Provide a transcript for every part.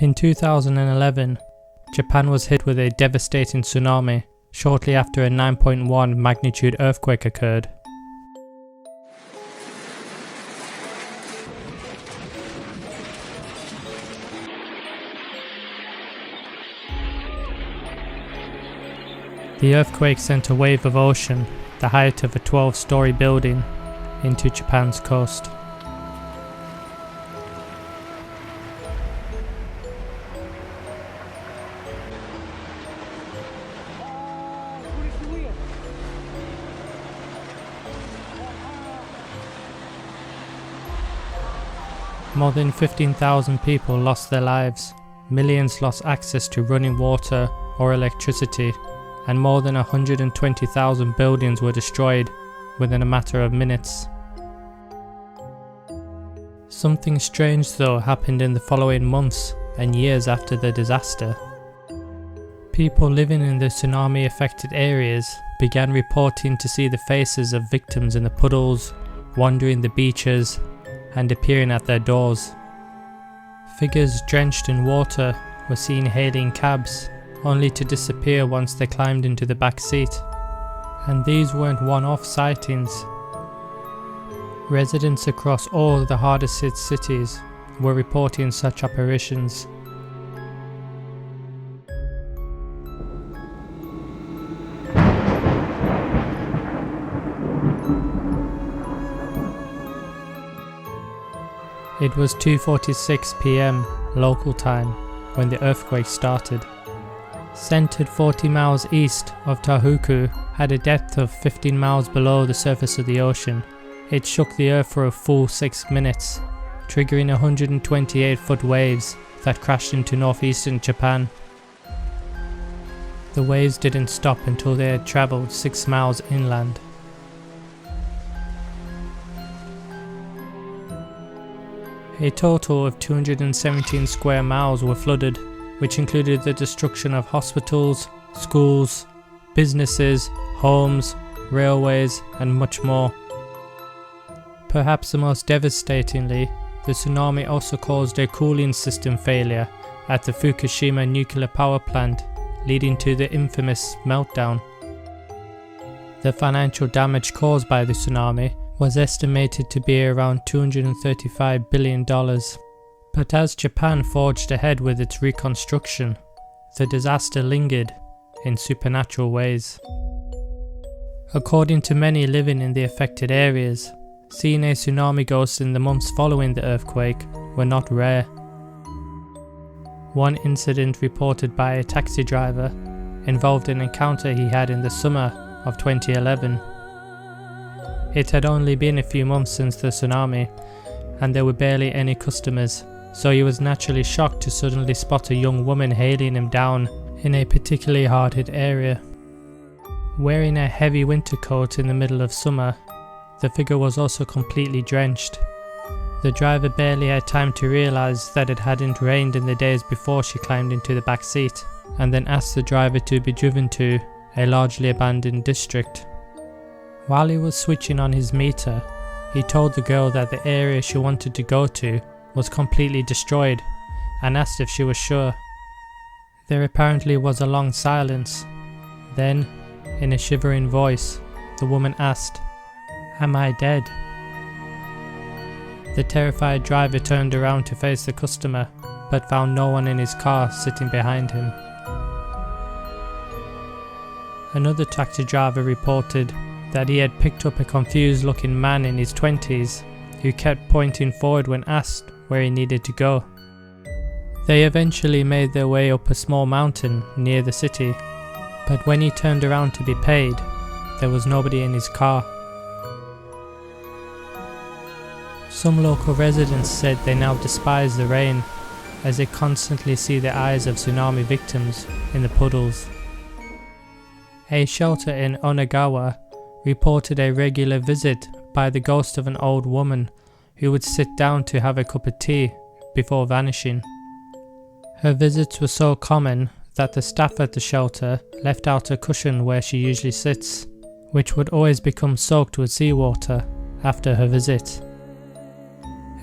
In 2011, Japan was hit with a devastating tsunami shortly after a 9.1 magnitude earthquake occurred. The earthquake sent a wave of ocean, the height of a 12-story building, into Japan's coast. More than 15,000 people lost their lives, millions lost access to running water or electricity, and more than 120,000 buildings were destroyed within a matter of minutes. Something strange though happened in the following months and years after the disaster. People living in the tsunami affected areas began reporting to see the faces of victims in the puddles, wandering the beaches, and appearing at their doors. Figures drenched in water were seen hailing cabs, only to disappear once they climbed into the back seat. And these weren't one-off sightings. Residents across all the hardest hit cities were reporting such apparitions. It was 2:46 p.m. local time when the earthquake started. Centered 40 miles east of Tohoku, at a depth of 15 miles below the surface of the ocean, it shook the earth for a full 6 minutes, triggering 128-foot waves that crashed into northeastern Japan. The waves didn't stop until they had traveled 6 miles inland. A total of 217 square miles were flooded, which included the destruction of hospitals, schools, businesses, homes, railways, and much more. Perhaps the most devastatingly, the tsunami also caused a cooling system failure at the Fukushima nuclear power plant, leading to the infamous meltdown. The financial damage caused by the tsunami was estimated to be around $235 billion. But as Japan forged ahead with its reconstruction, the disaster lingered in supernatural ways. According to many living in the affected areas, seeing a tsunami ghost in the months following the earthquake were not rare. One incident reported by a taxi driver involved an encounter he had in the summer of 2011. It had only been a few months since the tsunami, and there were barely any customers, so he was naturally shocked to suddenly spot a young woman hailing him down in a particularly hard-hit area. Wearing a heavy winter coat in the middle of summer, the figure was also completely drenched. The driver barely had time to realise that it hadn't rained in the days before she climbed into the back seat, and then asked the driver to be driven to a largely abandoned district. While he was switching on his meter, he told the girl that the area she wanted to go to was completely destroyed, and asked if she was sure. There apparently was a long silence. Then, in a shivering voice, the woman asked, "Am I dead?" The terrified driver turned around to face the customer, but found no one in his car sitting behind him. Another taxi driver reported that he had picked up a confused-looking man in his 20s who kept pointing forward when asked where he needed to go. They eventually made their way up a small mountain near the city, but when he turned around to be paid, there was nobody in his car. Some local residents said they now despise the rain, as they constantly see the eyes of tsunami victims in the puddles. A shelter in Onagawa reported a regular visit by the ghost of an old woman who would sit down to have a cup of tea before vanishing. Her visits were so common that the staff at the shelter left out a cushion where she usually sits, which would always become soaked with seawater after her visit.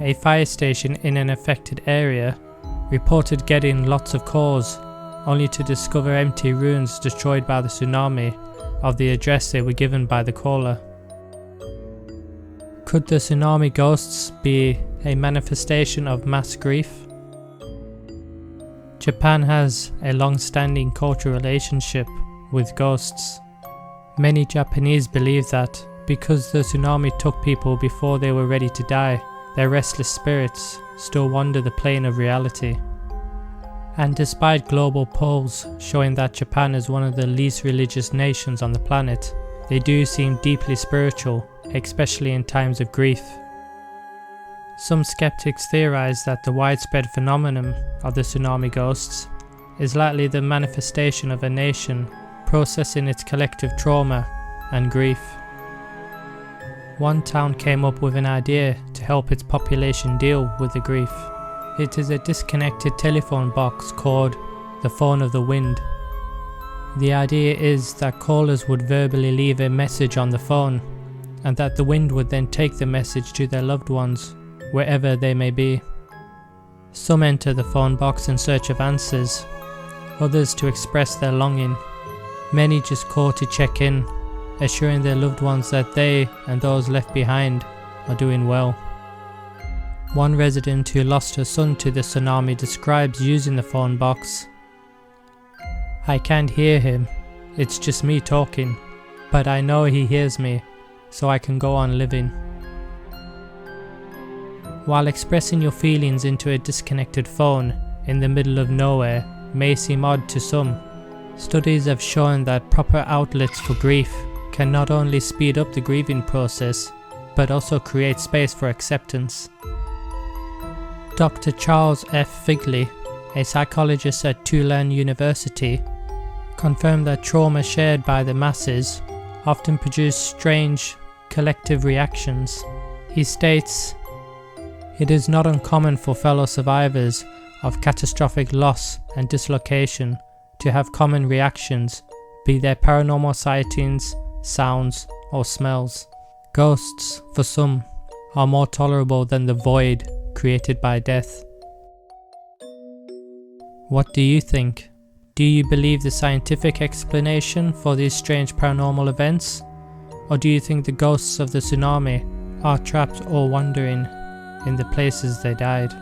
A fire station in an affected area reported getting lots of calls, only to discover empty ruins destroyed by the tsunami of the address they were given by the caller. Could the tsunami ghosts be a manifestation of mass grief? Japan has a long-standing cultural relationship with ghosts. Many Japanese believe that because the tsunami took people before they were ready to die, their restless spirits still wander the plane of reality. And despite global polls showing that Japan is one of the least religious nations on the planet, they do seem deeply spiritual, especially in times of grief. Some skeptics theorize that the widespread phenomenon of the tsunami ghosts is likely the manifestation of a nation processing its collective trauma and grief. One town came up with an idea to help its population deal with the grief. It is a disconnected telephone box called the Phone of the Wind. The idea is that callers would verbally leave a message on the phone, and that the wind would then take the message to their loved ones, wherever they may be. Some enter the phone box in search of answers, others to express their longing. Many just call to check in, assuring their loved ones that they and those left behind are doing well. One resident who lost her son to the tsunami describes using the phone box. "I can't hear him, it's just me talking, but I know he hears me, so I can go on living." While expressing your feelings into a disconnected phone in the middle of nowhere may seem odd to some, studies have shown that proper outlets for grief can not only speed up the grieving process, but also create space for acceptance. Dr. Charles F. Figley, a psychologist at Tulane University, confirmed that trauma shared by the masses often produce strange, collective reactions. He states, "It is not uncommon for fellow survivors of catastrophic loss and dislocation to have common reactions, be they paranormal sightings, sounds, or smells. Ghosts, for some, are more tolerable than the void created by death." What do you think? Do you believe the scientific explanation for these strange paranormal events? Or do you think the ghosts of the tsunami are trapped or wandering in the places they died?